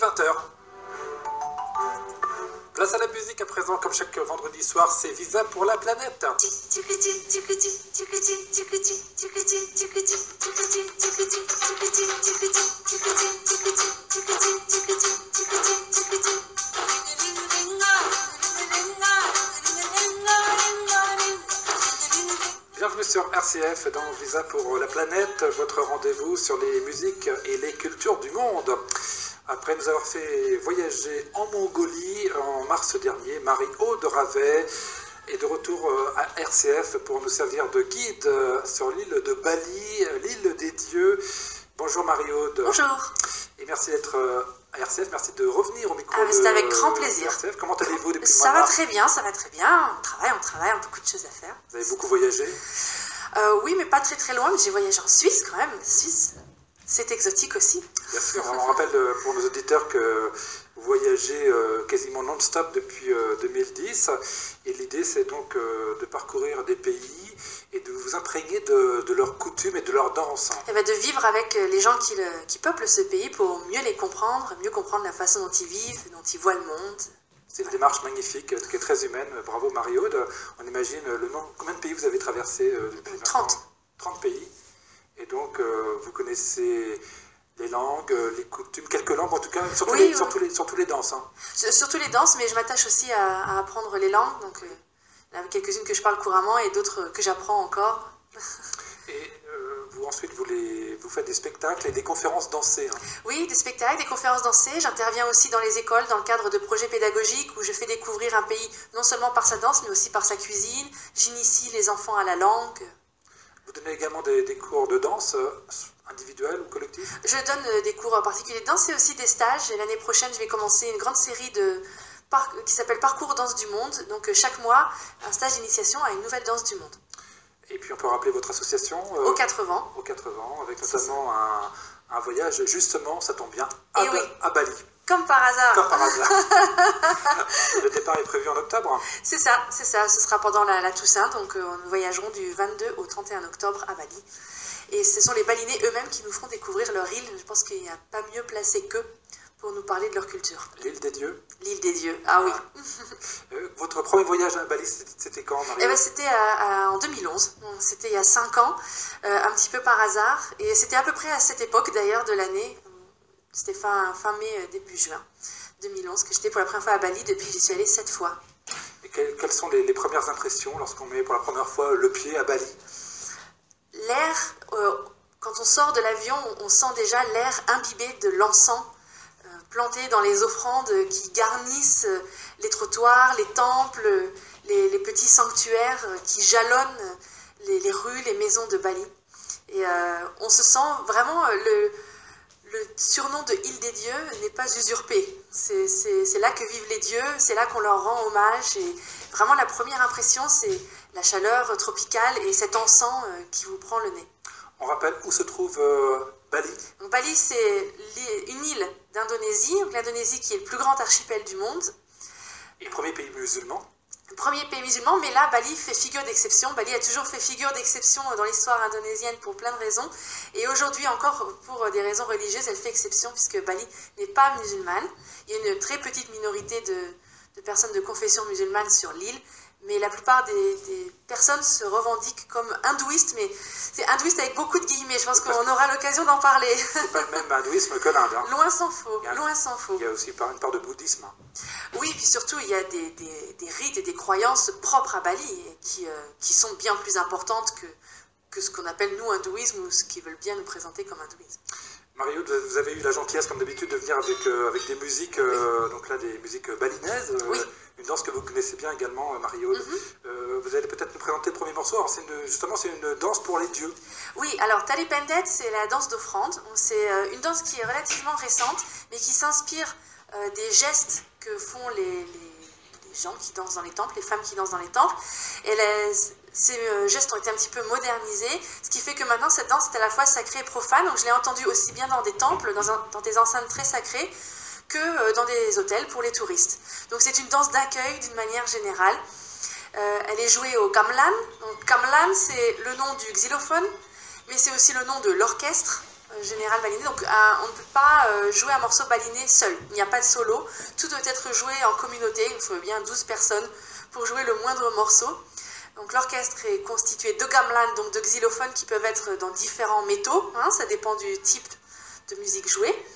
20 heures. Place à la musique à présent, comme chaque vendredi soir, c'est Visa pour la planète. Bienvenue sur RCF dans Visa pour la planète, votre rendez-vous sur les musiques et les cultures du monde. Après nous avoir fait voyager en Mongolie en mars dernier, Marie-Aude Ravet est de retour à RCF pour nous servir de guide sur l'île de Bali, l'île des dieux. Bonjour Marie-Aude. Bonjour. Et merci d'être à RCF, merci de revenir au micro c'est avec grand plaisir. RCF. Comment allez-vous depuis le mois Ça de va mars? très bien, ça va très bien. On travaille, on a beaucoup de choses à faire. Vous avez beaucoup voyagé? Oui, mais pas très très loin. J'ai voyagé en Suisse quand même. Suisse, c'est exotique aussi. Bien sûr, on rappelle pour nos auditeurs que vous voyagez quasiment non-stop depuis 2010 et l'idée c'est donc de parcourir des pays et de vous imprégner de leurs coutumes et de leurs danses. Et de vivre avec les gens qui peuplent ce pays pour mieux les comprendre, mieux comprendre la façon dont ils vivent, dont ils voient le monde. C'est une démarche magnifique, qui est très humaine. Bravo Marie-Aude. On imagine le nombre. Combien de pays vous avez traversé depuis 30. 30 pays. Et donc vous connaissez les langues, les coutumes, quelques langues en tout cas, surtout les danses. Hein. Surtout les danses, mais je m'attache aussi à apprendre les langues. Donc il y en a quelques-unes que je parle couramment et d'autres que j'apprends encore. Et vous ensuite vous faites des spectacles et des conférences dansées. Hein. Oui, des spectacles, des conférences dansées. J'interviens aussi dans les écoles dans le cadre de projets pédagogiques où je fais découvrir un pays non seulement par sa danse mais aussi par sa cuisine. J'initie les enfants à la langue. Vous donnez également des cours de danse individuels ou collectifs? Je donne des cours particuliers de danse et aussi des stages. Et l'année prochaine, je vais commencer une grande série qui s'appelle Parcours Danse du Monde. Donc chaque mois, un stage d'initiation à une nouvelle danse du monde. Et puis on peut rappeler votre association Aux 4 vents. Aux 4 vents, avec notamment un voyage, justement, ça tombe bien, à Bali. Comme par hasard. Comme par hasard. Le départ est prévu en octobre. C'est ça. Ce sera pendant la Toussaint. Donc nous voyagerons du 22 au 31 octobre à Bali. Et ce sont les Balinais eux-mêmes qui nous feront découvrir leur île. Je pense qu'il n'y a pas mieux placé qu'eux pour nous parler de leur culture. L'île des dieux? L'île des dieux, ah oui. Votre premier voyage à Bali, c'était quand, Marie? C'était en 2011, c'était il y a 5 ans, un petit peu par hasard. Et c'était à peu près à cette époque d'ailleurs de l'année, c'était fin mai, début juin 2011, que j'étais pour la première fois à Bali, depuis j'y suis allée 7 fois. Et quelles sont les premières impressions lorsqu'on met pour la première fois le pied à Bali? L'air, quand on sort de l'avion, on sent déjà l'air imbibé de l'encens planté dans les offrandes qui garnissent les trottoirs, les temples, les petits sanctuaires qui jalonnent les rues, les maisons de Bali. Et on se sent vraiment, le surnom de île des dieux n'est pas usurpé. C'est là que vivent les dieux, c'est là qu'on leur rend hommage. Et vraiment la première impression, c'est la chaleur tropicale et cet encens qui vous prend le nez. On rappelle où se trouve Bali? Donc, Bali, c'est une île d'Indonésie, l'Indonésie qui est le plus grand archipel du monde. Et premier pays musulman? Premier pays musulman, mais là, Bali fait figure d'exception. Bali a toujours fait figure d'exception dans l'histoire indonésienne pour plein de raisons. Et aujourd'hui encore, pour des raisons religieuses, elle fait exception puisque Bali n'est pas musulmane. Il y a une très petite minorité de personnes de confession musulmane sur l'île. Mais la plupart des personnes se revendiquent comme hindouistes, mais c'est hindouiste avec beaucoup de guillemets. Je pense qu'on aura l'occasion d'en parler. C'est pas le même hindouisme que l'Inde. Hein. Loin s'en faut, loin s'en faut. Il y a aussi une part de bouddhisme. Oui, puis surtout, il y a des rites et des croyances propres à Bali qui sont bien plus importantes que ce qu'on appelle nous hindouisme ou ce qu'ils veulent bien nous présenter comme hindouisme. Marie-Aude, vous avez eu la gentillesse, comme d'habitude, de venir avec des musiques, donc là, des musiques balinaises. Oui. Une danse que vous connaissez bien également, Marie-Aude. Vous allez peut-être nous présenter le premier morceau. Alors, c'est une danse pour les dieux. Oui, alors Tali Pendet, c'est la danse d'offrande. C'est une danse qui est relativement récente, mais qui s'inspire des gestes que font les gens qui dansent dans les temples, les femmes qui dansent dans les temples. Et ces gestes ont été un petit peu modernisés, ce qui fait que maintenant cette danse est à la fois sacrée et profane. Donc je l'ai entendue aussi bien dans des temples, dans des enceintes très sacrées, que dans des hôtels pour les touristes. Donc c'est une danse d'accueil d'une manière générale. Elle est jouée au gamelan. Donc gamelan, c'est le nom du xylophone, mais c'est aussi le nom de l'orchestre général baliné. Donc on ne peut pas jouer un morceau baliné seul. Il n'y a pas de solo. Tout doit être joué en communauté. Il faut bien 12 personnes pour jouer le moindre morceau. Donc l'orchestre est constitué de gamelan, donc de xylophones qui peuvent être dans différents métaux. Hein, ça dépend du type de musique jouée.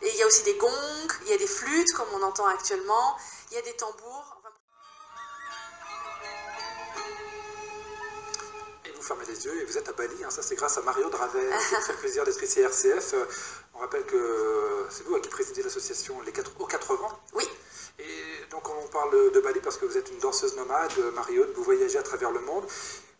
Et il y a aussi des gongs, il y a des flûtes comme on entend actuellement, il y a des tambours. Et vous fermez les yeux et vous êtes à Bali, hein, ça c'est grâce à Mario Dravet, qui me fait plaisir d'être ici à RCF. On rappelle que c'est vous qui présidez l'association aux 4 vents. Oui. Et donc on parle de Bali parce que vous êtes une danseuse nomade, Mario, vous voyagez à travers le monde.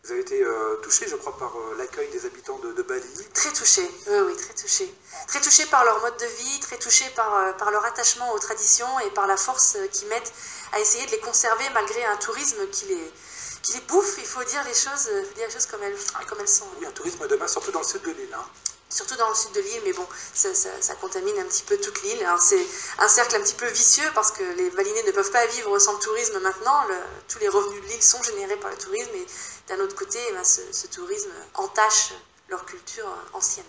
Vous avez été touchée, je crois, par l'accueil des habitants de Bali. Très touchée, oui, très touchée. Très touchée par leur mode de vie, très touchée par leur attachement aux traditions et par la force qu'ils mettent à essayer de les conserver malgré un tourisme qui les bouffe. Il faut dire les choses comme elles sont. Oui, un tourisme de masse, surtout dans le sud de l'île. Hein. Surtout dans le sud de l'île, mais bon, ça contamine un petit peu toute l'île. Alors c'est un cercle un petit peu vicieux parce que les Balinais ne peuvent pas vivre sans le tourisme maintenant. Tous les revenus de l'île sont générés par le tourisme et d'un autre côté, ce tourisme entache leur culture ancienne.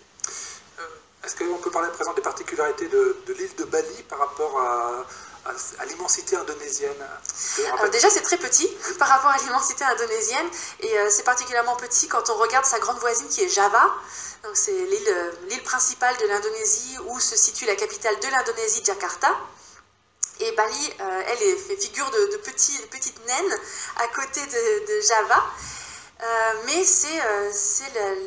Est-ce qu'on peut parler à présent des particularités de l'île de Bali par rapport à l'immensité indonésienne? Alors déjà c'est très petit par rapport à l'immensité indonésienne et c'est particulièrement petit quand on regarde sa grande voisine qui est Java. Donc c'est l'île principale de l'Indonésie où se situe la capitale de l'Indonésie, Jakarta. Et Bali, elle fait figure de petite naine à côté de Java. Mais c'est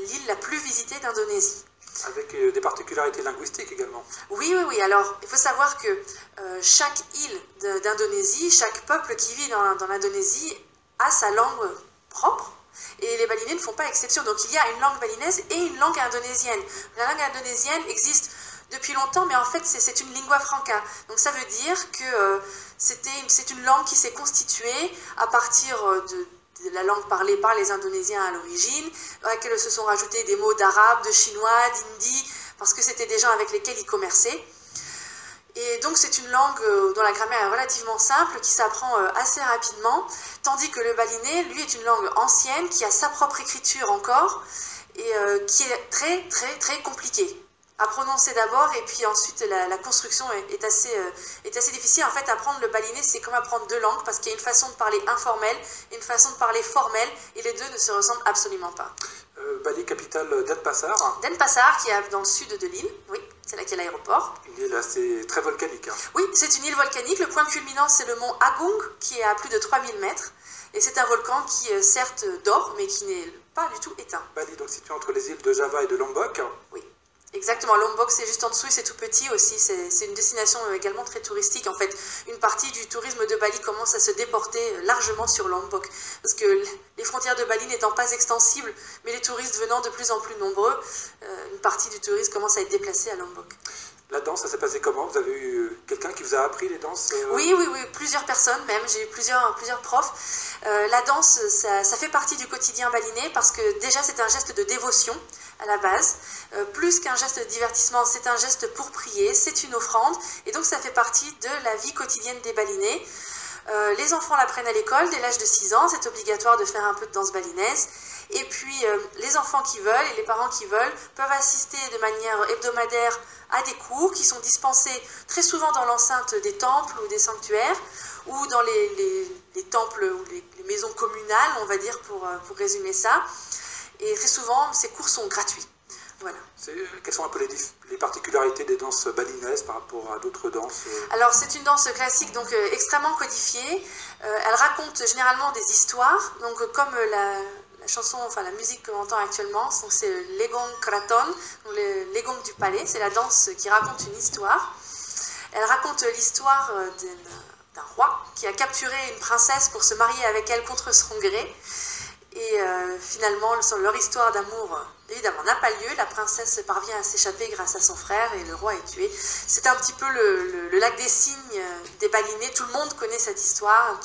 l'île la plus visitée d'Indonésie. Avec des particularités linguistiques également. Oui. Alors, il faut savoir que chaque île d'Indonésie, chaque peuple qui vit dans l'Indonésie a sa langue propre. Et les Balinais ne font pas exception. Donc, il y a une langue balinaise et une langue indonésienne. La langue indonésienne existe depuis longtemps, mais en fait, c'est une lingua franca. Donc, ça veut dire que c'est une langue qui s'est constituée à partir de la langue parlée par les Indonésiens à l'origine, à laquelle se sont rajoutés des mots d'arabe, de chinois, d'hindi, parce que c'était des gens avec lesquels ils commerçaient. Et donc c'est une langue dont la grammaire est relativement simple, qui s'apprend assez rapidement, tandis que le balinais, lui, est une langue ancienne, qui a sa propre écriture encore, et qui est très, très, très compliquée à prononcer d'abord, et puis ensuite la construction est assez difficile. En fait, apprendre le balinais, c'est comme apprendre deux langues, parce qu'il y a une façon de parler informelle et une façon de parler formelle, et les deux ne se ressemblent absolument pas. Bali, capitale Denpasar. Denpasar, qui est dans le sud de l'île, oui, c'est là qu'il y a l'aéroport. Une île assez très volcanique. Hein. Oui, c'est une île volcanique. Le point culminant, c'est le mont Agung, qui est à plus de 3000 mètres. Et c'est un volcan qui, certes, dort, mais qui n'est pas du tout éteint. Bali, donc situé entre les îles de Java et de Lombok. Oui. Exactement, Lombok c'est juste en dessous et c'est tout petit aussi, c'est une destination également très touristique. En fait, une partie du tourisme de Bali commence à se déporter largement sur Lombok, parce que les frontières de Bali n'étant pas extensibles, mais les touristes venant de plus en plus nombreux, une partie du tourisme commence à être déplacée à Lombok. La danse, ça s'est passé comment? Vous avez eu quelqu'un qui vous a appris les danses? Oui, plusieurs personnes même, j'ai eu plusieurs profs. La danse, ça fait partie du quotidien balinais parce que déjà c'est un geste de dévotion à la base. Plus qu'un geste de divertissement, c'est un geste pour prier, c'est une offrande et donc ça fait partie de la vie quotidienne des Balinais. Les enfants l'apprennent à l'école dès l'âge de 6 ans, c'est obligatoire de faire un peu de danse balinaise. Et puis les enfants qui veulent et les parents qui veulent peuvent assister de manière hebdomadaire à des cours qui sont dispensés très souvent dans l'enceinte des temples ou des sanctuaires ou dans les temples ou les maisons communales, on va dire pour résumer ça. Et très souvent, ces cours sont gratuits. Voilà. Quelles sont un peu les particularités des danses balinaises par rapport à d'autres danses? Alors c'est une danse classique, donc extrêmement codifiée. Elle raconte généralement des histoires, donc comme la chanson, enfin la musique qu'on entend actuellement, c'est Legong Kraton, Legong du palais, c'est la danse qui raconte une histoire. Elle raconte l'histoire d'un roi qui a capturé une princesse pour se marier avec elle contre son gré. Et finalement, leur histoire d'amour, évidemment, n'a pas lieu. La princesse parvient à s'échapper grâce à son frère et le roi est tué. C'est un petit peu le lac des cygnes des Balinais. Tout le monde connaît cette histoire.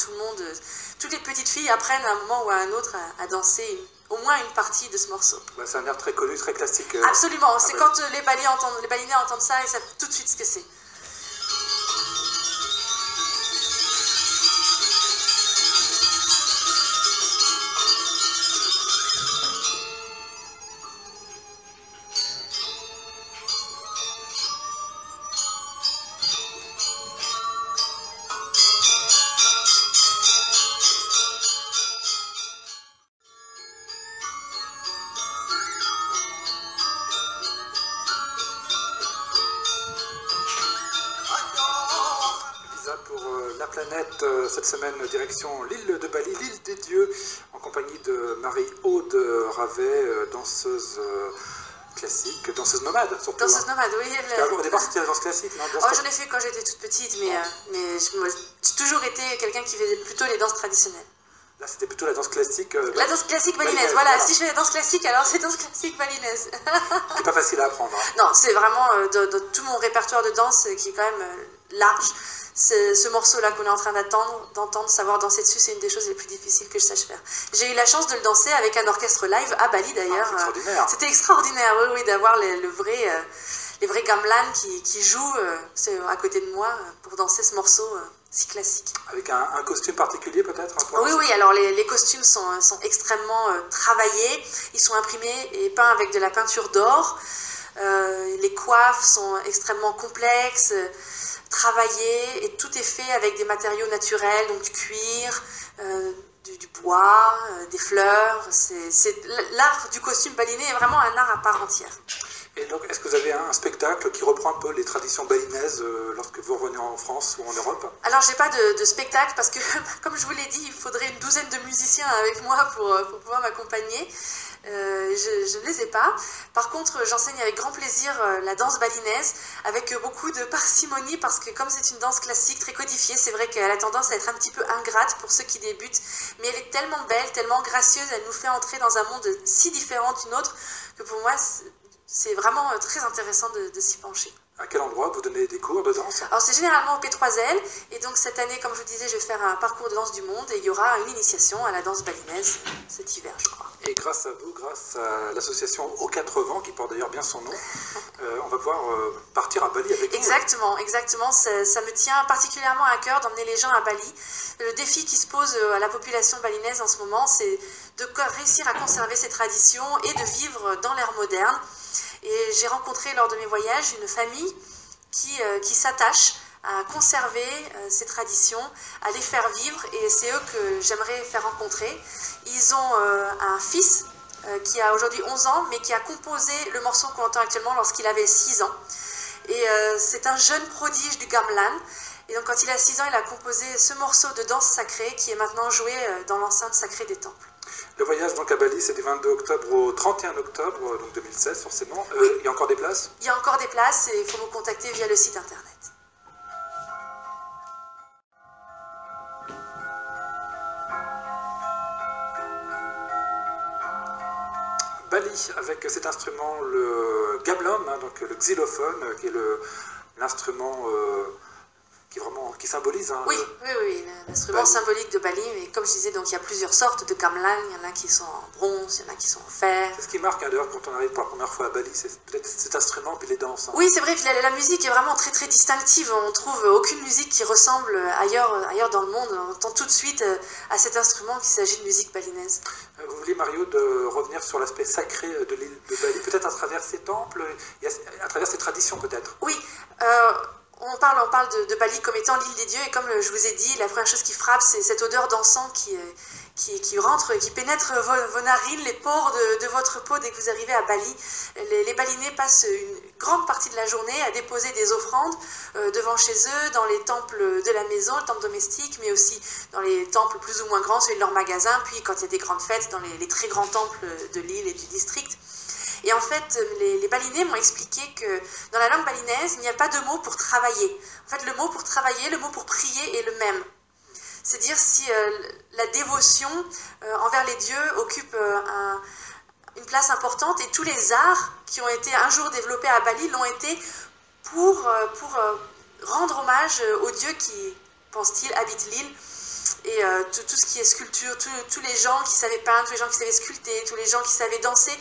Toutes les petites filles apprennent à un moment ou à un autre à danser au moins une partie de ce morceau. Bah, c'est un air très connu, très classique. Absolument. C'est quand les Balinais entendent ça, ils savent tout de suite ce que c'est. planète. Cette semaine, direction l'île de Bali, l'île des dieux, en compagnie de Marie-Aude Ravet, danseuse classique, danseuse nomade surtout. Danseuse nomade, oui. Au départ, c'était la danse classique, non? Oh, j'en ai fait quand j'étais toute petite, mais j'ai toujours été quelqu'un qui faisait plutôt les danses traditionnelles. Là, c'était plutôt la danse classique. La danse classique balinaise, voilà. Si je fais la danse classique, alors c'est danse classique balinaise. C'est pas facile à apprendre. Hein. Non, c'est vraiment dans tout mon répertoire de danse qui est quand même large. Ce morceau-là qu'on est en train d'entendre, savoir danser dessus, c'est une des choses les plus difficiles que je sache faire. J'ai eu la chance de le danser avec un orchestre live à Bali d'ailleurs. C'était extraordinaire, oui, d'avoir les vrais gamelans qui jouent à côté de moi pour danser ce morceau si classique. Avec un costume particulier peut-être? Oui, alors les costumes sont extrêmement travaillés, ils sont imprimés et peints avec de la peinture d'or. Les coiffes sont extrêmement complexes, travaillées, et tout est fait avec des matériaux naturels, donc du cuir, du bois, des fleurs. L'art du costume balinais est vraiment un art à part entière. Et donc, est-ce que vous avez un spectacle qui reprend un peu les traditions balinaises lorsque vous revenez en France ou en Europe? Alors, j'ai pas de spectacle parce que, comme je vous l'ai dit, il faudrait une douzaine de musiciens avec moi pour pouvoir m'accompagner. Je ne les ai pas. Par contre, j'enseigne avec grand plaisir la danse balinaise avec beaucoup de parcimonie parce que comme c'est une danse classique très codifiée, c'est vrai qu'elle a tendance à être un petit peu ingrate pour ceux qui débutent, mais elle est tellement belle, tellement gracieuse, elle nous fait entrer dans un monde si différent d'une autre que pour moi c'est vraiment très intéressant de s'y pencher. À quel endroit vous donnez des cours de danse? Alors c'est généralement au P3L, et donc cette année, comme je vous disais, je vais faire un parcours de danse du monde, et il y aura une initiation à la danse balinaise cet hiver, je crois. Et grâce à vous, grâce à l'association Aux Quatre Vents, qui porte d'ailleurs bien son nom, on va pouvoir partir à Bali avec vous. Exactement, ça me tient particulièrement à cœur d'emmener les gens à Bali. Le défi qui se pose à la population balinaise en ce moment, c'est de réussir à conserver ses traditions et de vivre dans l'ère moderne. Et j'ai rencontré lors de mes voyages une famille qui s'attache à conserver ces traditions, à les faire vivre, et c'est eux que j'aimerais faire rencontrer. Ils ont un fils qui a aujourd'hui 11 ans, mais qui a composé le morceau qu'on entend actuellement lorsqu'il avait 6 ans. Et c'est un jeune prodige du gamelan. Et donc quand il a 6 ans, il a composé ce morceau de danse sacrée qui est maintenant joué dans l'enceinte sacrée des temples. Le voyage donc à Bali, c'est du 22 octobre au 31 octobre donc 2016 forcément. Oui. Il y a encore des places? Il y a encore des places et il faut me contacter via le site internet. Bali avec cet instrument, le gamelan, hein, donc le xylophone, qui est l'instrument qui symbolise. Hein, oui, l'instrument symbolique de Bali, mais comme je disais, donc il y a plusieurs sortes de gamelan, il y en a qui sont en bronze, il y en a qui sont en fer. C'est ce qui marque d'ailleurs quand on arrive pour la première fois à Bali, c'est peut-être cet instrument puis les danses. Hein. Oui, c'est vrai, la musique est vraiment très distinctive, on trouve aucune musique qui ressemble ailleurs dans le monde, on entend tout de suite à cet instrument qu'il s'agit de musique balinaise. Vous voulez, Mario, de revenir sur l'aspect sacré de l'île de Bali, peut-être à travers ses temples, à travers ses traditions peut-être? Oui, on parle de Bali comme étant l'île des dieux, et comme je vous ai dit, la première chose qui frappe, c'est cette odeur d'encens qui rentre, qui pénètre vos narines, les pores de votre peau dès que vous arrivez à Bali. Les Balinais passent une grande partie de la journée à déposer des offrandes devant chez eux, dans les temples de la maison, le temple domestique, mais aussi dans les temples plus ou moins grands, celui de leur magasin, puis quand il y a des grandes fêtes, dans les très grands temples de l'île et du district. Et en fait, les Balinais m'ont expliqué que dans la langue balinaise, il n'y a pas de mot pour travailler. En fait, le mot pour travailler, le mot pour prier est le même. C'est-à-dire si la dévotion envers les dieux occupe une place importante, et tous les arts qui ont été un jour développés à Bali l'ont été pour rendre hommage aux dieux qui, pense-t-il, habitent l'île. Et tout ce qui est sculpture, tous les gens qui savaient peindre, tous les gens qui savaient sculpter, tous les gens qui savaient danser,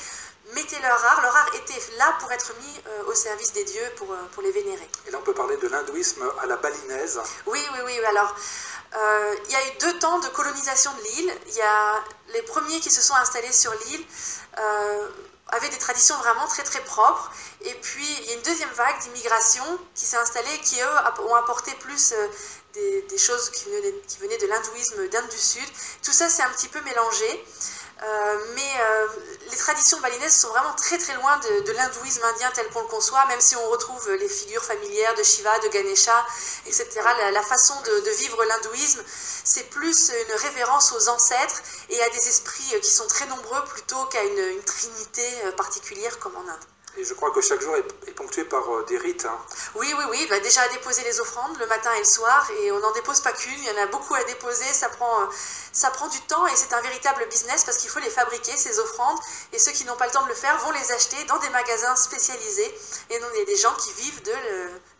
mettaient leur art était là pour être mis au service des dieux, pour les vénérer. Et là on peut parler de l'hindouisme à la balinaise. Oui, alors il y a eu 2 temps de colonisation de l'île. Il y a les premiers qui se sont installés sur l'île avaient des traditions vraiment très propres, et puis il y a une deuxième vague d'immigration qui s'est installée, qui eux ont apporté plus des choses qui venaient de l'hindouisme d'Inde du Sud. Tout ça s'est un petit peu mélangé. Les traditions balinaises sont vraiment très très loin de l'hindouisme indien tel qu'on le conçoit, même si on retrouve les figures familières de Shiva, de Ganesha, etc. La façon de vivre l'hindouisme, c'est plus une révérence aux ancêtres et à des esprits qui sont très nombreux plutôt qu'à une trinité particulière comme en Inde. Et je crois que chaque jour est ponctué par des rites. Hein. Oui, bah déjà à déposer les offrandes le matin et le soir, et on n'en dépose pas qu'une, il y en a beaucoup à déposer, ça prend du temps et c'est un véritable business parce qu'il faut les fabriquer, ces offrandes, et ceux qui n'ont pas le temps de le faire vont les acheter dans des magasins spécialisés, et donc il y a des gens qui vivent de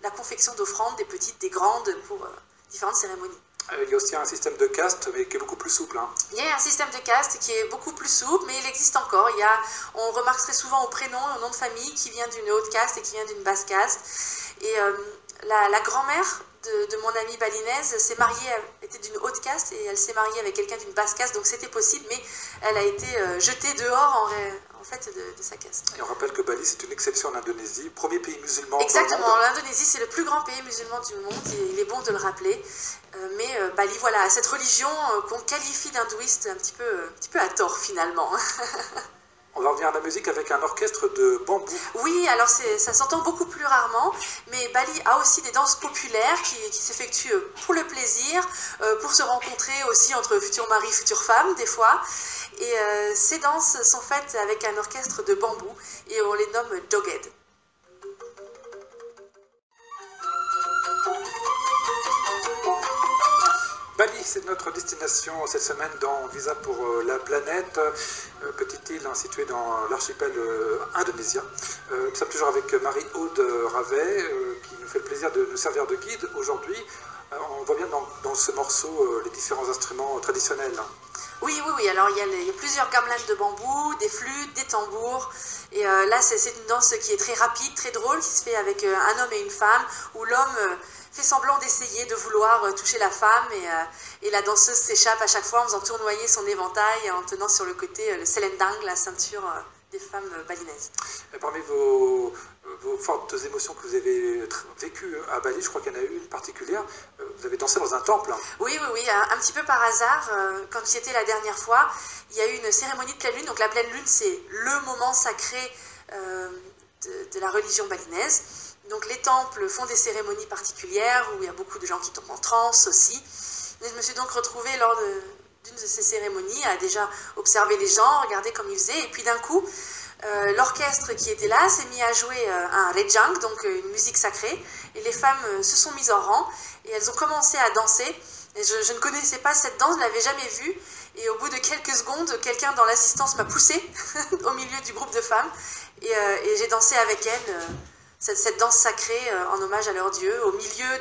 la confection d'offrandes, des petites, des grandes, pour différentes cérémonies. Il y a aussi un système de caste, mais qui est beaucoup plus souple. Hein. Il y a un système de caste qui est beaucoup plus souple, mais il existe encore. On remarque très souvent au prénom, au nom de famille, qui vient d'une haute caste et qui vient d'une basse caste. Et la grand-mère de mon amie balinaise s'est mariée, était d'une haute caste, et elle s'est mariée avec quelqu'un d'une basse caste, donc c'était possible, mais elle a été jetée dehors en fait de sa caste. Et on rappelle que Bali, c'est une exception en Indonésie, premier pays musulman. Exactement, l'Indonésie c'est le plus grand pays musulman du monde, il est bon de le rappeler. Mais Bali, voilà, cette religion qu'on qualifie d'hindouiste un petit peu à tort finalement. On va revenir à la musique avec un orchestre de bambou. Oui, alors ça s'entend beaucoup plus rarement, mais Bali a aussi des danses populaires qui s'effectuent pour le plaisir, pour se rencontrer aussi entre futurs maris, futures femmes des fois. Et ces danses sont faites avec un orchestre de bambou et on les nomme joget. Bali, c'est notre destination cette semaine dans Visa pour la planète, petite île située dans l'archipel indonésien. Nous sommes toujours avec Marie-Aude Ravet qui nous fait le plaisir de nous servir de guide aujourd'hui. On voit bien dans ce morceau les différents instruments traditionnels. Oui, alors il y a plusieurs gamelans de bambou, des flûtes, des tambours. Et là, c'est une danse qui est très rapide, très drôle, qui se fait avec un homme et une femme, où l'homme fait semblant d'essayer de vouloir toucher la femme, et la danseuse s'échappe à chaque fois en faisant tournoyer son éventail, et en tenant sur le côté le selendang, la ceinture des femmes balinaises. Et parmi vos fortes émotions que vous avez vécues à Bali, je crois qu'il y en a eu une particulière, vous avez dansé dans un temple. Oui, un petit peu par hasard, quand j'y étais la dernière fois, il y a eu une cérémonie de pleine lune. Donc la pleine lune, c'est le moment sacré de la religion balinaise. Donc les temples font des cérémonies particulières où il y a beaucoup de gens qui tombent en transe aussi. Et je me suis donc retrouvée lors d'une de ces cérémonies à déjà observer les gens, regarder comme ils faisaient, et puis d'un coup, l'orchestre qui était là s'est mis à jouer un rejang, donc une musique sacrée, et les femmes se sont mises en rang, et elles ont commencé à danser. Et je ne connaissais pas cette danse, je ne l'avais jamais vue, et au bout de quelques secondes, quelqu'un dans l'assistance m'a poussée au milieu du groupe de femmes, et j'ai dansé avec elles cette danse sacrée en hommage à leur dieu, au milieu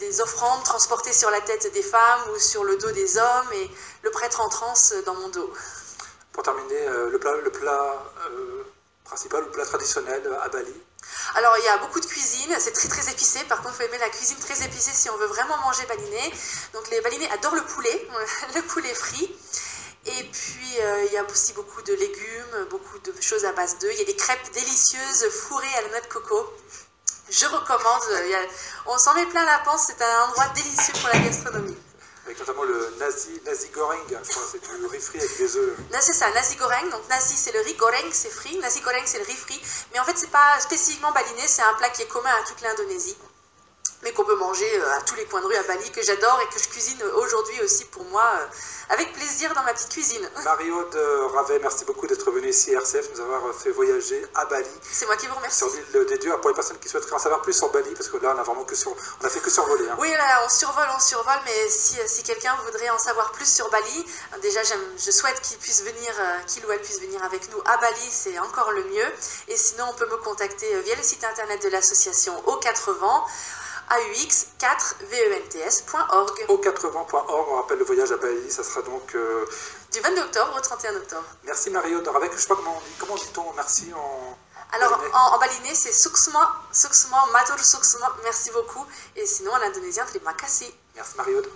des offrandes transportées sur la tête des femmes ou sur le dos des hommes, et le prêtre en transe dans mon dos. Pour terminer, le plat principal, le plat traditionnel à Bali. Alors il y a beaucoup de cuisine, c'est très très épicé, par contre il faut aimer la cuisine très épicée si on veut vraiment manger balinais. Donc les balinais adorent le poulet frit. Et puis il y a aussi beaucoup de légumes, beaucoup de choses à base d'œufs. Il y a des crêpes délicieuses fourrées à la noix de coco. Je recommande, on s'en met plein la panse, c'est un endroit délicieux pour la gastronomie. Avec notamment le nasi goreng, je crois, c'est du riz frit avec des œufs. C'est ça, nasi goreng. Donc nasi c'est le riz, goreng c'est frit, nasi goreng c'est le riz frit. Mais en fait c'est pas spécifiquement balinais, c'est un plat qui est commun à toute l'Indonésie, mais qu'on peut manger à tous les coins de rue à Bali, que j'adore et que je cuisine aujourd'hui aussi pour moi, avec plaisir dans ma petite cuisine. Marie-Aude Ravet, merci beaucoup d'être venue ici à RCF, nous avoir fait voyager à Bali. C'est moi qui vous remercie. Sur l'île des Dieux, pour les personnes qui souhaiteraient en savoir plus sur Bali, parce que là on a vraiment on a fait que survoler. Hein. Oui, là, on survole, mais si quelqu'un voudrait en savoir plus sur Bali, déjà je souhaite qu'il ou elle puisse venir avec nous à Bali, c'est encore le mieux. Et sinon on peut me contacter via le site internet de l'association Aux 4 Vents, aux4vents.org. Aux4vents.org, on rappelle le voyage à Bali, ça sera donc... du 22 octobre au 31 octobre. Merci Marie-Aude Ravet, je ne sais pas comment dit-on merci en... Alors en balinais c'est suksma, matur suksma, merci beaucoup. Et sinon en indonésien, terima kasih. Merci Marie-Aude.